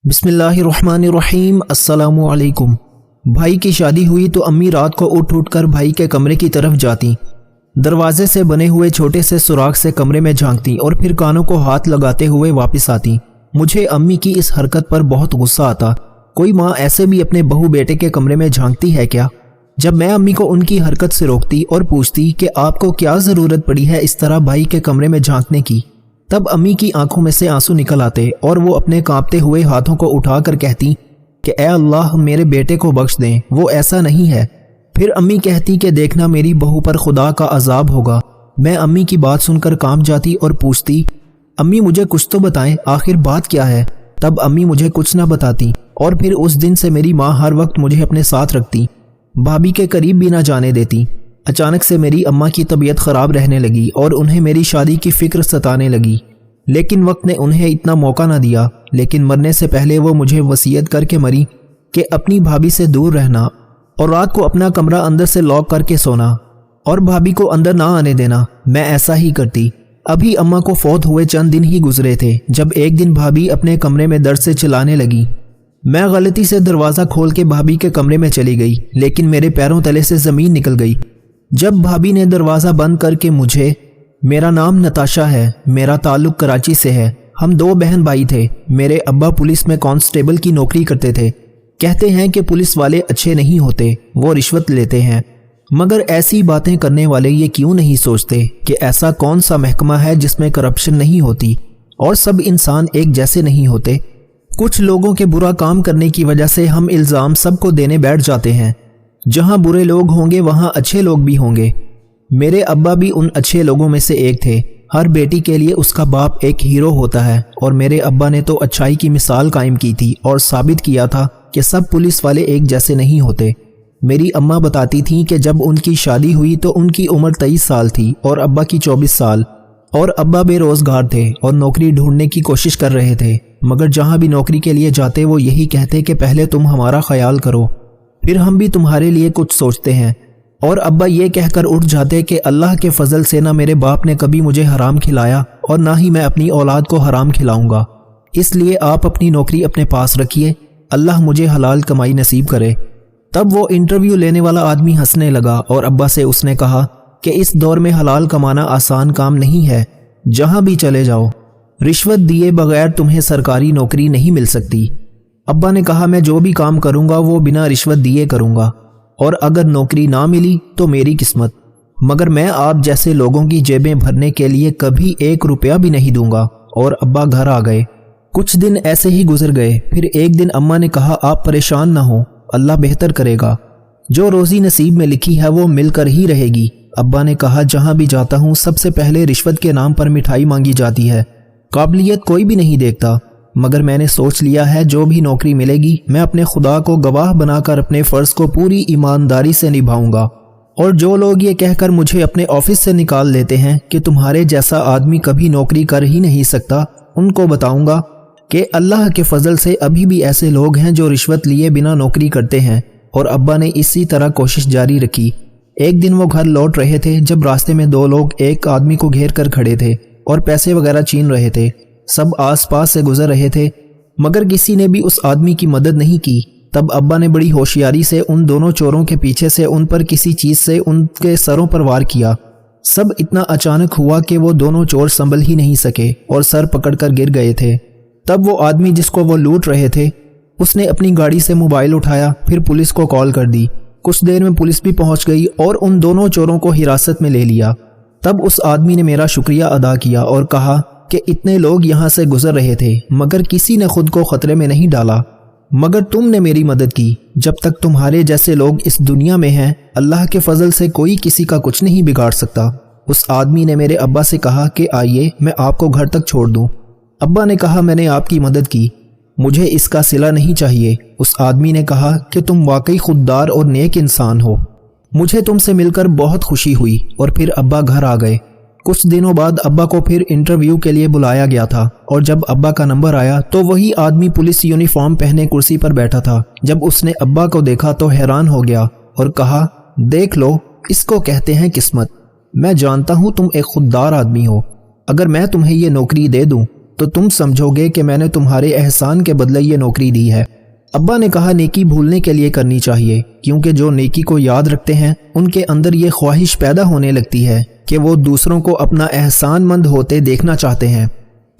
بسم اللہ الرحمن الرحیم۔ السلام علیکم۔ بھائی کی شادی ہوئی تو امی رات کو اٹھ کر بھائی کے کمرے کی طرف جاتی، دروازے سے بنے ہوئے چھوٹے سے سوراخ سے کمرے میں جھانکتی اور پھر کانوں کو ہاتھ لگاتے ہوئے واپس آتی۔ مجھے امی کی اس حرکت پر بہت غصہ آتا۔ کوئی ماں ایسے بھی اپنے بہو بیٹے کے کمرے میں جھانکتی ہے کیا؟ جب میں امی کو ان کی حرکت سے روکتی اور پوچھتی کہ آپ کو کیا ضرورت پڑی ہے اس طرح بھائی کے کمرے میں جھانکنے کی، تب امی کی آنکھوں میں سے آنسو نکل آتے اور وہ اپنے کانپتے ہوئے ہاتھوں کو اٹھا کر کہتی کہ اے اللہ میرے بیٹے کو بخش دیں، وہ ایسا نہیں ہے۔ پھر امی کہتی کہ دیکھنا میری بہو پر خدا کا عذاب ہوگا۔ میں امی کی بات سن کر کانپ جاتی اور پوچھتی امی مجھے کچھ تو بتائیں، آخر بات کیا ہے؟ تب امی مجھے کچھ نہ بتاتی اور پھر اس دن سے میری ماں ہر وقت مجھے اپنے ساتھ رکھتی، بھابھی کے قریب بھی نہ جانے دیتی۔ اچانک سے میری اماں کی طبیعت خراب رہنے لگی اور انہیں میری شادی کی فکر ستانے لگی، لیکن وقت نے انہیں اتنا موقع نہ دیا۔ لیکن مرنے سے پہلے وہ مجھے وصیت کر کے مری کہ اپنی بھابھی سے دور رہنا اور رات کو اپنا کمرہ اندر سے لاک کر کے سونا اور بھابھی کو اندر نہ آنے دینا۔ میں ایسا ہی کرتی۔ ابھی اماں کو فوت ہوئے چند دن ہی گزرے تھے جب ایک دن بھابھی اپنے کمرے میں درد سے چلانے لگی۔ میں غلطی سے دروازہ کھول کے بھابھی کے کمرے میں چلی گئی، لیکن میرے پیروں تلے سے زمین نکل گئی۔ جب بھابھی نے دروازہ بند کر کے مجھے، میرا نام نتاشا ہے، میرا تعلق کراچی سے ہے، ہم دو بہن بھائی تھے، میرے ابا پولیس میں کانسٹیبل کی نوکری کرتے تھے، کہتے ہیں کہ پولیس والے اچھے نہیں ہوتے، وہ رشوت لیتے ہیں، مگر ایسی باتیں کرنے والے یہ کیوں نہیں سوچتے کہ ایسا کون سا محکمہ ہے جس میں کرپشن نہیں ہوتی اور سب انسان ایک جیسے نہیں ہوتے؟ کچھ لوگوں کے برا کام کرنے کی وجہ سے ہم الزام سب کو دینے بیٹھ جاتے ہیں۔ جہاں برے لوگ ہوں گے وہاں اچھے لوگ بھی ہوں گے۔ میرے ابا بھی ان اچھے لوگوں میں سے ایک تھے۔ ہر بیٹی کے لیے اس کا باپ ایک ہیرو ہوتا ہے اور میرے ابا نے تو اچھائی کی مثال قائم کی تھی اور ثابت کیا تھا کہ سب پولیس والے ایک جیسے نہیں ہوتے۔ میری اماں بتاتی تھیں کہ جب ان کی شادی ہوئی تو ان کی عمر 23 سال تھی اور ابا کی 24 سال، اور ابا بے روزگار تھے اور نوکری ڈھونڈنے کی کوشش کر رہے تھے، مگر جہاں بھی نوکری کے لیے جاتے وہ یہی کہتے کہ پہلے تم ہمارا خیال کرو، پھر ہم بھی تمہارے لیے کچھ سوچتے ہیں۔ اور ابا یہ کہہ کر اٹھ جاتے کہ اللہ کے فضل سے نہ میرے باپ نے کبھی مجھے حرام کھلایا اور نہ ہی میں اپنی اولاد کو حرام کھلاؤں گا، اس لیے آپ اپنی نوکری اپنے پاس رکھیے، اللہ مجھے حلال کمائی نصیب کرے۔ تب وہ انٹرویو لینے والا آدمی ہنسنے لگا اور ابا سے اس نے کہا کہ اس دور میں حلال کمانا آسان کام نہیں ہے، جہاں بھی چلے جاؤ رشوت دیے بغیر تمہیں سرکاری نوکری نہیں مل سکتی۔ ابا نے کہا میں جو بھی کام کروں گا وہ بنا رشوت دیے کروں گا، اور اگر نوکری نہ ملی تو میری قسمت، مگر میں آپ جیسے لوگوں کی جیبیں بھرنے کے لیے کبھی 1 روپیہ بھی نہیں دوں گا۔ اور ابا گھر آ گئے۔ کچھ دن ایسے ہی گزر گئے، پھر ایک دن اماں نے کہا آپ پریشان نہ ہوں، اللہ بہتر کرے گا، جو روزی نصیب میں لکھی ہے وہ مل کر ہی رہے گی۔ ابا نے کہا جہاں بھی جاتا ہوں سب سے پہلے رشوت کے نام پر مٹھائی مانگی جاتی ہے، قابلیت کوئی بھی نہیں دیکھتا، مگر میں نے سوچ لیا ہے جو بھی نوکری ملے گی میں اپنے خدا کو گواہ بنا کر اپنے فرض کو پوری ایمانداری سے نبھاؤں گا، اور جو لوگ یہ کہہ کر مجھے اپنے آفس سے نکال دیتے ہیں کہ تمہارے جیسا آدمی کبھی نوکری کر ہی نہیں سکتا، ان کو بتاؤں گا کہ اللہ کے فضل سے ابھی بھی ایسے لوگ ہیں جو رشوت لیے بنا نوکری کرتے ہیں۔ اور ابا نے اسی طرح کوشش جاری رکھی۔ ایک دن وہ گھر لوٹ رہے تھے جب راستے میں 2 لوگ ایک آدمی کو گھیر کر کھڑے تھے اور پیسے وغیرہ چھین رہے تھے۔ سب آس پاس سے گزر رہے تھے مگر کسی نے بھی اس آدمی کی مدد نہیں کی۔ تب ابا نے بڑی ہوشیاری سے ان دونوں چوروں کے پیچھے سے ان پر کسی چیز سے ان کے سروں پر وار کیا۔ سب اتنا اچانک ہوا کہ وہ دونوں چور سنبھل ہی نہیں سکے اور سر پکڑ کر گر گئے تھے۔ تب وہ آدمی جس کو وہ لوٹ رہے تھے اس نے اپنی گاڑی سے موبائل اٹھایا، پھر پولیس کو کال کر دی۔ کچھ دیر میں پولیس بھی پہنچ گئی اور ان دونوں چوروں کو حراست میں لے لیا۔ تب اس آدمی نے میرا شکریہ ادا کیا اور کہا کہ اتنے لوگ یہاں سے گزر رہے تھے مگر کسی نے خود کو خطرے میں نہیں ڈالا، مگر تم نے میری مدد کی۔ جب تک تمہارے جیسے لوگ اس دنیا میں ہیں اللہ کے فضل سے کوئی کسی کا کچھ نہیں بگاڑ سکتا۔ اس آدمی نے میرے ابا سے کہا کہ آئیے میں آپ کو گھر تک چھوڑ دوں۔ ابا نے کہا میں نے آپ کی مدد کی، مجھے اس کا صلہ نہیں چاہیے۔ اس آدمی نے کہا کہ تم واقعی خوددار اور نیک انسان ہو، مجھے تم سے مل کر بہت خوشی ہوئی۔ اور پھر ابا گھر آ گئے۔ کچھ دنوں بعد ابا کو پھر انٹرویو کے لیے بلایا گیا تھا، اور جب ابا کا نمبر آیا تو وہی آدمی پولیس یونیفارم پہنے کرسی پر بیٹھا تھا۔ جب اس نے ابا کو دیکھا تو حیران ہو گیا اور کہا دیکھ لو اس کو کہتے ہیں قسمت، میں جانتا ہوں تم ایک خوددار آدمی ہو، اگر میں تمہیں یہ نوکری دے دوں تو تم سمجھوگے کہ میں نے تمہارے احسان کے بدلے یہ نوکری دی ہے۔ ابا نے کہا نیکی بھولنے کے لیے کرنی چاہیے، کیونکہ جو نیکی کو یاد رکھتے ہیں ان کے اندر یہ خواہش پیدا ہونے لگتی ہے کہ وہ دوسروں کو اپنا احسان مند ہوتے دیکھنا چاہتے ہیں۔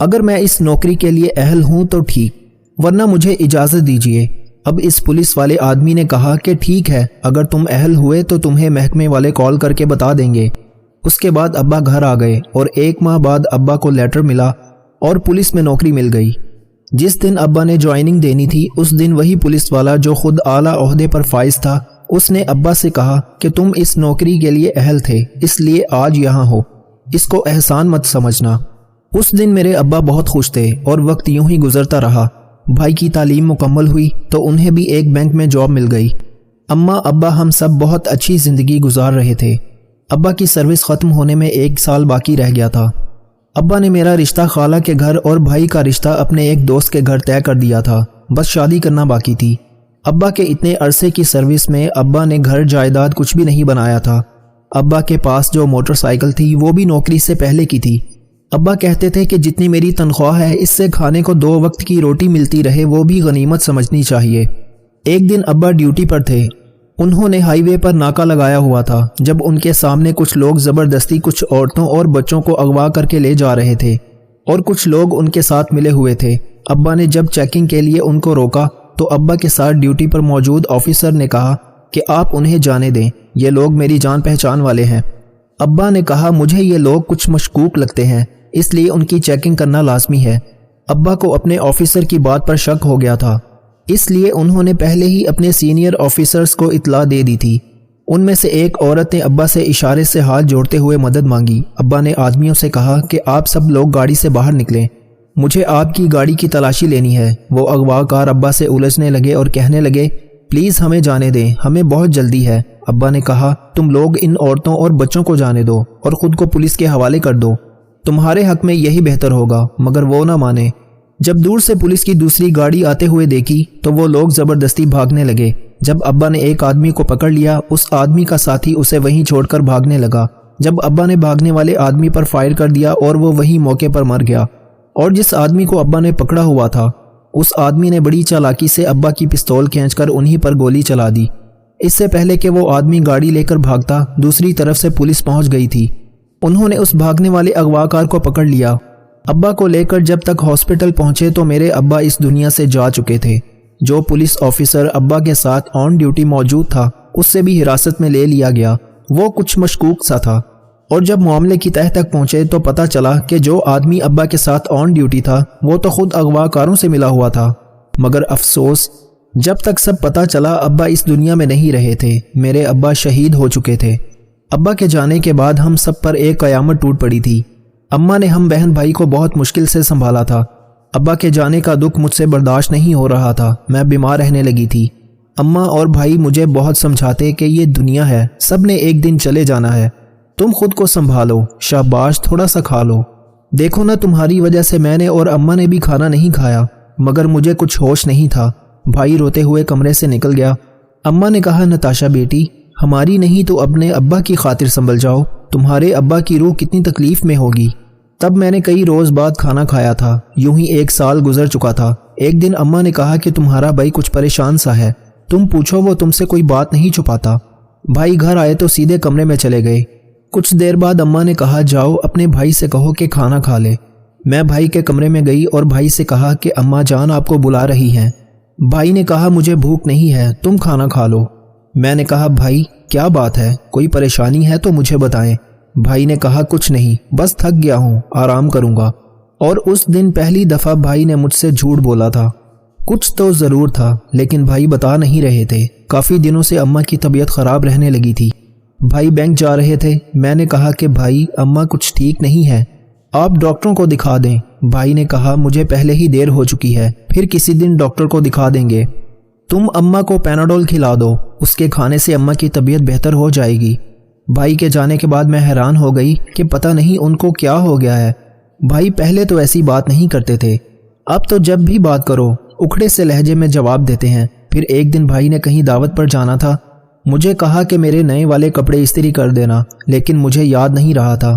اگر میں اس نوکری کے لیے اہل ہوں تو ٹھیک، ورنہ مجھے اجازت دیجیے۔ اب اس پولیس والے آدمی نے کہا کہ ٹھیک ہے، اگر تم اہل ہوئے تو تمہیں محکمے والے کال کر کے بتا دیں گے۔ اس کے بعد ابا گھر آ گئے اور 1 ماہ بعد ابا کو لیٹر ملا اور پولیس میں نوکری مل گئی۔ جس دن ابا نے جوائننگ دینی تھی اس دن وہی پولیس والا جو خود اعلیٰ عہدے پر فائز تھا، اس نے ابا سے کہا کہ تم اس نوکری کے لیے اہل تھے، اس لیے آج یہاں ہو، اس کو احسان مت سمجھنا۔ اس دن میرے ابا بہت خوش تھے اور وقت یوں ہی گزرتا رہا۔ بھائی کی تعلیم مکمل ہوئی تو انہیں بھی ایک بینک میں جاب مل گئی۔ اماں ابا ہم سب بہت اچھی زندگی گزار رہے تھے۔ ابا کی سروس ختم ہونے میں 1 سال باقی رہ گیا تھا۔ ابا نے میرا رشتہ خالہ کے گھر اور بھائی کا رشتہ اپنے ایک دوست کے گھر طے کر دیا تھا، بس شادی کرنا باقی تھی۔ ابا کے اتنے عرصے کی سروس میں ابا نے گھر جائیداد کچھ بھی نہیں بنایا تھا۔ ابا کے پاس جو موٹر سائیکل تھی وہ بھی نوکری سے پہلے کی تھی۔ ابا کہتے تھے کہ جتنی میری تنخواہ ہے اس سے کھانے کو 2 وقت کی روٹی ملتی رہے وہ بھی غنیمت سمجھنی چاہیے۔ ایک دن ابا ڈیوٹی پر تھے، انہوں نے ہائی وے پر ناکہ لگایا ہوا تھا جب ان کے سامنے کچھ لوگ زبردستی کچھ عورتوں اور بچوں کو اغوا کر کے لے جا رہے تھے اور کچھ لوگ ان کے ساتھ ملے ہوئے تھے۔ ابا نے جب چیکنگ کے لیے ان کو روکا تو ابا کے ساتھ ڈیوٹی پر موجود آفیسر نے کہا کہ آپ انہیں جانے دیں، یہ لوگ میری جان پہچان والے ہیں۔ ابا نے کہا مجھے یہ لوگ کچھ مشکوک لگتے ہیں، اس لیے ان کی چیکنگ کرنا لازمی ہے۔ ابا کو اپنے آفیسر کی بات پر شک ہو گیا تھا، اس لیے انہوں نے پہلے ہی اپنے سینئر آفیسرز کو اطلاع دے دی تھی۔ ان میں سے ایک عورت نے ابا سے اشارے سے ہاتھ جوڑتے ہوئے مدد مانگی۔ ابا نے آدمیوں سے کہا کہ آپ سب لوگ گاڑی سے باہر نکلیں، مجھے آپ کی گاڑی کی تلاشی لینی ہے۔ وہ اغوا کار ابا سے الجھنے لگے اور کہنے لگے پلیز ہمیں جانے دیں، ہمیں بہت جلدی ہے۔ ابا نے کہا تم لوگ ان عورتوں اور بچوں کو جانے دو اور خود کو پولیس کے حوالے کر دو، تمہارے حق میں یہی بہتر ہوگا۔ مگر وہ نہ مانے۔ جب دور سے پولیس کی دوسری گاڑی آتے ہوئے دیکھی تو وہ لوگ زبردستی بھاگنے لگے۔ جب ابا نے ایک آدمی کو پکڑ لیا، اس آدمی کا ساتھی اسے وہیں چھوڑ کر بھاگنے لگا۔ جب ابا نے بھاگنے والے آدمی پر فائر کر دیا اور وہ وہیں موقع پر مر گیا، اور جس آدمی کو ابا نے پکڑا ہوا تھا اس آدمی نے بڑی چالاکی سے ابا کی پستول کھینچ کر انہی پر گولی چلا دی۔ اس سے پہلے کہ وہ آدمی گاڑی لے کر بھاگتا، دوسری طرف سے پولیس پہنچ گئی تھی۔ انہوں نے اس بھاگنے والے اغواکار کو پکڑ لیا۔ ابا کو لے کر جب تک ہاسپٹل پہنچے تو میرے ابا اس دنیا سے جا چکے تھے۔ جو پولیس آفیسر ابا کے ساتھ آن ڈیوٹی موجود تھا اس سے بھی حراست میں لے لیا گیا، وہ کچھ مشکوک سا تھا۔ اور جب معاملے کی تہہ تک پہنچے تو پتہ چلا کہ جو آدمی ابا کے ساتھ آن ڈیوٹی تھا وہ تو خود اغواکاروں سے ملا ہوا تھا۔ مگر افسوس، جب تک سب پتہ چلا ابا اس دنیا میں نہیں رہے تھے، میرے ابا شہید ہو چکے تھے۔ ابا کے جانے کے بعد ہم سب پر ایک قیامت ٹوٹ پڑی تھی۔ اماں نے ہم بہن بھائی کو بہت مشکل سے سنبھالا تھا۔ ابا کے جانے کا دکھ مجھ سے برداشت نہیں ہو رہا تھا، میں بیمار رہنے لگی تھی۔ اماں اور بھائی مجھے بہت سمجھاتے کہ یہ دنیا ہے، سب نے ایک دن چلے جانا ہے، تم خود کو سنبھالو، شاباش تھوڑا سا کھا لو۔ دیکھو نا تمہاری وجہ سے میں نے اور اماں نے بھی کھانا نہیں کھایا، مگر مجھے کچھ ہوش نہیں تھا۔ بھائی روتے ہوئے کمرے سے نکل گیا۔ اماں نے کہا نتاشا بیٹی، ہماری نہیں تو اپنے ابا کی خاطر سنبھل جاؤ، تمہارے ابا کی روح کتنی تکلیف میں ہوگی۔ تب میں نے کئی روز بعد کھانا کھایا تھا، یوں ہی 1 سال گزر چکا تھا۔ ایک دن اماں نے کہا کہ تمہارا بھائی کچھ پریشان سا ہے، تم پوچھو، وہ تم سے کوئی بات نہیں چھپاتا۔ بھائی گھر آئے تو سیدھے کمرے میں چلے گئے۔ کچھ دیر بعد اماں نے کہا جاؤ اپنے بھائی سے کہو کہ کھانا کھا لے۔ میں بھائی کے کمرے میں گئی اور بھائی سے کہا کہ اماں جان آپ کو بلا رہی ہیں۔ بھائی نے کہا مجھے بھوک نہیں ہے، تم کھانا کھا لو۔ میں نے کہا بھائی کیا بات ہے، کوئی پریشانی ہے تو مجھے بتائیں۔ بھائی نے کہا کچھ نہیں، بس تھک گیا ہوں، آرام کروں گا۔ اور اس دن پہلی دفعہ بھائی نے مجھ سے جھوٹ بولا تھا۔ کچھ تو ضرور تھا، لیکن بھائی بتا نہیں رہے تھے۔ کافی دنوں سے اماں کی طبیعت خراب رہنے لگی تھی۔ بھائی بینک جا رہے تھے، میں نے کہا کہ بھائی اماں کچھ ٹھیک نہیں ہے، آپ ڈاکٹروں کو دکھا دیں۔ بھائی نے کہا مجھے پہلے ہی دیر ہو چکی ہے، پھر کسی دن ڈاکٹر کو دکھا دیں گے۔ تم اماں کو پیناڈول کھلا دو، اس کے کھانے سے اماں کی طبیعت بہتر ہو جائے گی۔ بھائی کے جانے کے بعد میں حیران ہو گئی کہ پتہ نہیں ان کو کیا ہو گیا ہے۔ بھائی پہلے تو ایسی بات نہیں کرتے تھے، اب تو جب بھی بات کرو اکھڑے سے لہجے میں جواب دیتے ہیں۔ پھر ایک دن بھائی نے کہیں دعوت پر جانا تھا، مجھے کہا کہ میرے نئے والے کپڑے استری کر دینا، لیکن مجھے یاد نہیں رہا تھا۔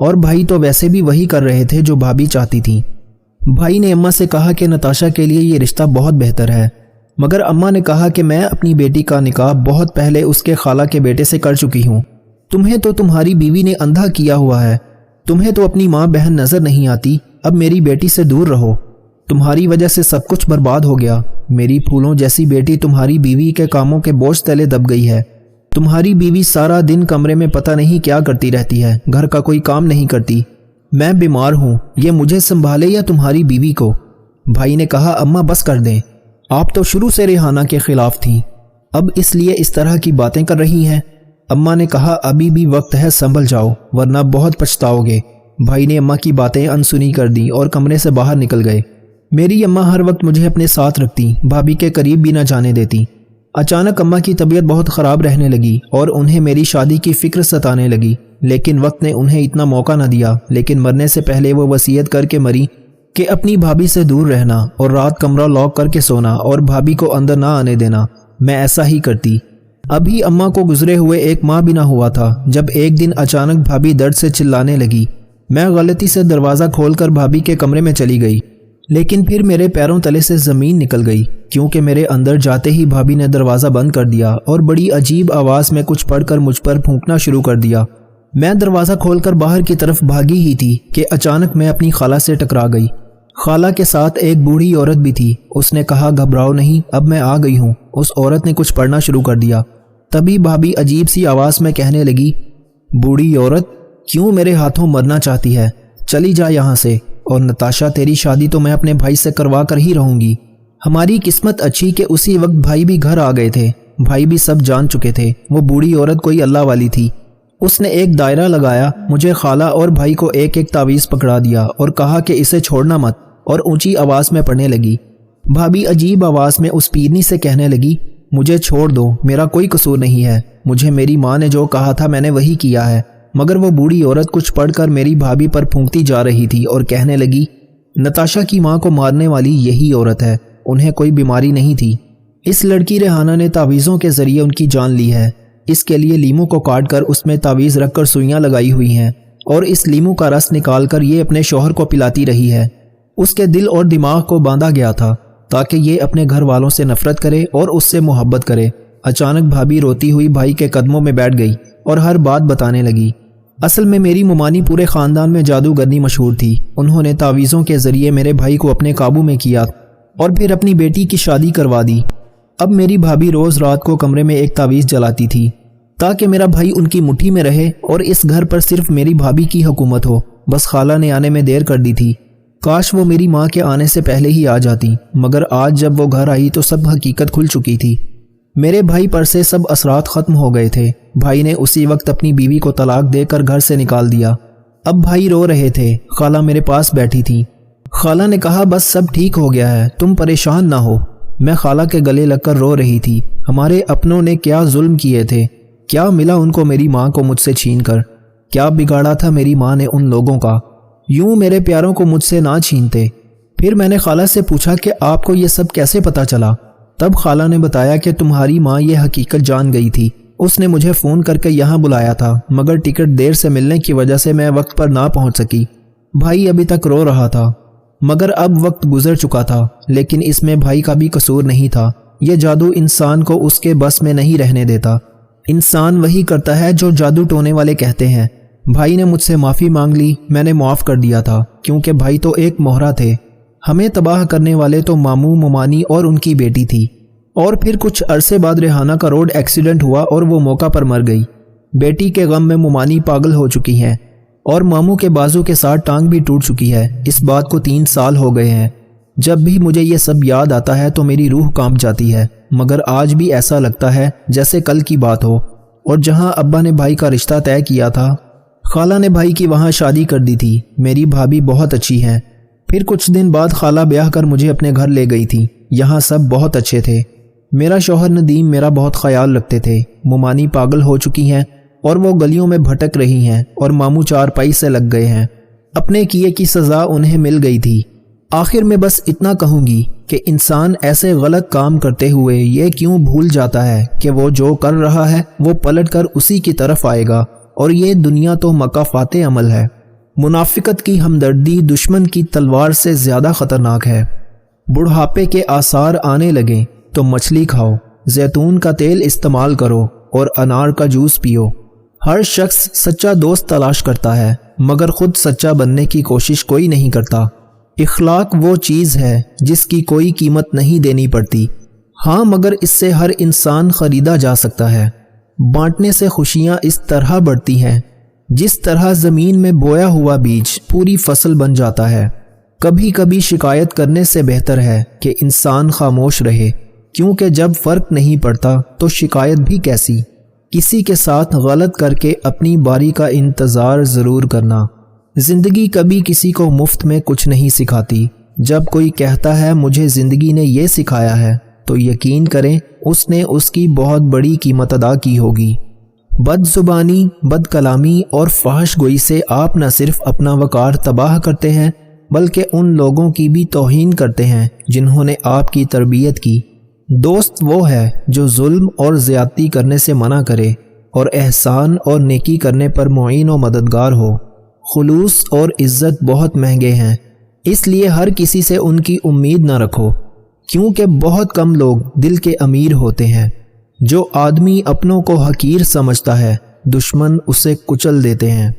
اور بھائی تو ویسے بھی وہی کر رہے تھے جو بھابھی چاہتی تھی۔ بھائی نے اماں سے کہا کہ نتاشا کے لیے یہ رشتہ بہت بہتر ہے، مگر اماں نے کہا کہ میں اپنی بیٹی کا نکاح بہت پہلے اس کے خالہ کے بیٹے سے کر چکی ہوں۔ تمہیں تو تمہاری بیوی نے اندھا کیا ہوا ہے، تمہیں تو اپنی ماں بہن نظر نہیں آتی، اب میری بیٹی سے دور رہو، تمہاری وجہ سے سب کچھ برباد ہو گیا۔ میری پھولوں جیسی بیٹی تمہاری بیوی کے کاموں کے بوجھ تلے دب گئی ہے۔ تمہاری بیوی سارا دن کمرے میں پتہ نہیں کیا کرتی رہتی ہے، گھر کا کوئی کام نہیں کرتی۔ میں بیمار ہوں، یہ مجھے سنبھالے یا تمہاری بیوی کو؟ بھائی نے کہا اماں بس کر دیں، آپ تو شروع سے ریحانہ کے خلاف تھیں، اب اس لیے اس طرح کی باتیں کر رہی ہیں۔ اماں نے کہا ابھی بھی وقت ہے، سنبھل جاؤ ورنہ بہت پچھتاؤ گے۔ بھائی نے اماں کی باتیں انسنی کر دیں اور کمرے سے باہر نکل گئے۔ میری اماں ہر وقت مجھے اپنے ساتھ رکھتی، بھابھی کے قریب بھی نہ جانے دیتی۔ اچانک اماں کی طبیعت بہت خراب رہنے لگی اور انہیں میری شادی کی فکر ستانے لگی، لیکن وقت نے انہیں اتنا موقع نہ دیا۔ لیکن مرنے سے پہلے وہ وصیت کر کے مری کہ اپنی بھابھی سے دور رہنا اور رات کمرہ لاک کر کے سونا اور بھابھی کو اندر نہ آنے دینا۔ میں ایسا ہی کرتی۔ ابھی اماں کو گزرے ہوئے 1 ماہ بھی نہ ہوا تھا جب ایک دن اچانک بھابھی درد سے چلانے لگی۔ میں غلطی سے دروازہ کھول کر بھابھی کے کمرے میں چلی گئی، لیکن پھر میرے پیروں تلے سے زمین نکل گئی، کیونکہ میرے اندر جاتے ہی بھابھی نے دروازہ بند کر دیا اور بڑی عجیب آواز میں کچھ پڑھ کر مجھ پر پھونکنا شروع کر دیا۔ میں دروازہ کھول کر باہر کی طرف بھاگی ہی تھی کہ اچانک میں اپنی خالہ سے ٹکرا گئی۔ خالہ کے ساتھ ایک بوڑھی عورت بھی تھی۔ اس نے کہا گھبراؤ نہیں، اب میں آ گئی ہوں۔ اس عورت نے کچھ پڑھنا شروع کر دیا۔ تبھی بھابھی عجیب سی آواز میں کہنے لگی، بوڑھی عورت کیوں میرے ہاتھوں مرنا چاہتی ہے؟ چلی جا یہاں سے، اور نتاشا تیری شادی تو میں اپنے بھائی سے کروا کر ہی رہوں گی۔ ہماری قسمت اچھی کہ اسی وقت بھائی بھی گھر آ گئے تھے۔ بھائی بھی سب جان چکے تھے، وہ بوڑھی عورت کوئی اللہ والی تھی۔ اس نے ایک دائرہ لگایا، مجھے خالہ اور بھائی کو ایک ایک تعویذ پکڑا دیا اور کہا کہ اسے چھوڑنا مت، اور اونچی آواز میں پڑھنے لگی۔ بھابھی عجیب آواز میں اس پیرنی سے کہنے لگی، مجھے چھوڑ دو، میرا کوئی قصور نہیں ہے، مجھے میری ماں نے جو کہا تھا میں نے وہی کیا ہے۔ مگر وہ بوڑھی عورت کچھ پڑھ کر میری بھابھی پر پھونکتی جا رہی تھی اور کہنے لگی، نتاشا کی ماں کو مارنے والی یہی عورت ہے، انہیں کوئی بیماری نہیں تھی۔ اس لڑکی ریحانہ نے تعویذوں کے ذریعے ان کی جان لی ہے۔ اس کے لیے لیموں کو کاٹ کر اس میں تعویذ رکھ کر سوئیاں لگائی ہوئی ہیں، اور اس لیموں کا رس نکال کر یہ اپنے شوہر کو پلاتی رہی ہے۔ اس کے دل اور دماغ کو باندھا گیا تھا تاکہ یہ اپنے گھر والوں سے نفرت کرے اور اس سے محبت کرے۔ اچانک بھابھی روتی ہوئی بھائی کے قدموں میں بیٹھ گئی اور ہر بات بتانے لگی۔ اصل میں میری ممانی پورے خاندان میں جادوگرنی مشہور تھی۔ انہوں نے تعویذوں کے ذریعے میرے بھائی کو اپنے قابو میں کیا اور پھر اپنی بیٹی کی شادی کروا دی۔ اب میری بھابھی روز رات کو کمرے میں ایک تعویذ جلاتی تھی تاکہ میرا بھائی ان کی مٹھی میں رہے اور اس گھر پر صرف میری بھابھی کی حکومت ہو۔ بس خالہ نے آنے میں دیر کر دی تھی، کاش وہ میری ماں کے آنے سے پہلے ہی آ جاتی، مگر آج جب وہ گھر آئی تو سب حقیقت کھل چکی تھی۔ میرے بھائی پر سے سب اثرات ختم ہو گئے تھے۔ بھائی نے اسی وقت اپنی بیوی کو طلاق دے کر گھر سے نکال دیا۔ اب بھائی رو رہے تھے، خالہ میرے پاس بیٹھی تھی۔ خالہ نے کہا بس سب ٹھیک ہو گیا ہے، تم پریشان نہ ہو۔ میں خالہ کے گلے لگ کر رو رہی تھی۔ ہمارے اپنوں نے کیا ظلم کیے تھے، کیا ملا ان کو میری ماں کو مجھ سے چھین کر، کیا بگاڑا تھا میری ماں نے ان لوگوں کا، یوں میرے پیاروں کو مجھ سے نہ چھینتے۔ پھر میں نے خالہ سے پوچھا کہ آپ کو یہ سب کیسے پتہ چلا؟ تب خالہ نے بتایا کہ تمہاری ماں یہ حقیقت جان گئی تھی، اس نے مجھے فون کر کے یہاں بلایا تھا، مگر ٹکٹ دیر سے ملنے کی وجہ سے میں وقت پر نہ پہنچ سکی۔ بھائی ابھی تک رو رہا تھا، مگر اب وقت گزر چکا تھا، لیکن اس میں بھائی کا بھی قصور نہیں تھا۔ یہ جادو انسان کو اس کے بس میں نہیں رہنے دیتا، انسان وہی کرتا ہے جو جادو ٹونے والے کہتے ہیں۔ بھائی نے مجھ سے معافی مانگ لی، میں نے معاف کر دیا تھا، کیونکہ بھائی تو ایک مہرہ تھے، ہمیں تباہ کرنے والے تو ماموں، ممانی اور ان کی بیٹی تھی۔ اور پھر کچھ عرصے بعد ریحانہ کا روڈ ایکسیڈنٹ ہوا اور وہ موقع پر مر گئی۔ بیٹی کے غم میں ممانی پاگل ہو چکی ہیں اور ماموں کے بازو کے ساتھ ٹانگ بھی ٹوٹ چکی ہے۔ اس بات کو 3 سال ہو گئے ہیں۔ جب بھی مجھے یہ سب یاد آتا ہے تو میری روح کانپ جاتی ہے، مگر آج بھی ایسا لگتا ہے جیسے کل کی بات ہو۔ اور جہاں ابا نے بھائی کا رشتہ طے کیا تھا، خالہ نے بھائی کی وہاں شادی کر دی تھی۔ میری بھابھی بہت اچھی ہیں۔ پھر کچھ دن بعد خالہ بیاہ کر مجھے اپنے گھر لے گئی تھی۔ یہاں سب بہت اچھے تھے۔ میرا شوہر ندیم میرا بہت خیال رکھتے تھے۔ ممانی پاگل ہو چکی ہیں اور وہ گلیوں میں بھٹک رہی ہیں، اور ماموں چارپائی سے لگ گئے ہیں۔ اپنے کیے کی سزا انہیں مل گئی تھی۔ آخر میں بس اتنا کہوں گی کہ انسان ایسے غلط کام کرتے ہوئے یہ کیوں بھول جاتا ہے کہ وہ جو کر رہا ہے وہ پلٹ کر اسی کی طرف آئے گا، اور یہ دنیا تو مکافات عمل ہے۔ منافقت کی ہمدردی دشمن کی تلوار سے زیادہ خطرناک ہے۔ بڑھاپے کے آثار آنے لگیں تو مچھلی کھاؤ، زیتون کا تیل استعمال کرو اور انار کا جوس پیو۔ ہر شخص سچا دوست تلاش کرتا ہے مگر خود سچا بننے کی کوشش کوئی نہیں کرتا۔ اخلاق وہ چیز ہے جس کی کوئی قیمت نہیں دینی پڑتی، ہاں مگر اس سے ہر انسان خریدا جا سکتا ہے۔ بانٹنے سے خوشیاں اس طرح بڑھتی ہیں جس طرح زمین میں بویا ہوا بیج پوری فصل بن جاتا ہے۔ کبھی کبھی شکایت کرنے سے بہتر ہے کہ انسان خاموش رہے، کیونکہ جب فرق نہیں پڑتا تو شکایت بھی کیسی۔ کسی کے ساتھ غلط کر کے اپنی باری کا انتظار ضرور کرنا۔ زندگی کبھی کسی کو مفت میں کچھ نہیں سکھاتی۔ جب کوئی کہتا ہے مجھے زندگی نے یہ سکھایا ہے تو یقین کریں اس نے اس کی بہت بڑی قیمت ادا کی ہوگی۔ بد زبانی، بد کلامی اور فحش گوئی سے آپ نہ صرف اپنا وقار تباہ کرتے ہیں بلکہ ان لوگوں کی بھی توہین کرتے ہیں جنہوں نے آپ کی تربیت کی۔ دوست وہ ہے جو ظلم اور زیادتی کرنے سے منع کرے اور احسان اور نیکی کرنے پر معین و مددگار ہو۔ خلوص اور عزت بہت مہنگے ہیں، اس لیے ہر کسی سے ان کی امید نہ رکھو، کیونکہ بہت کم لوگ دل کے امیر ہوتے ہیں۔ جو آدمی اپنوں کو حقیر سمجھتا ہے دشمن اسے کچل دیتے ہیں۔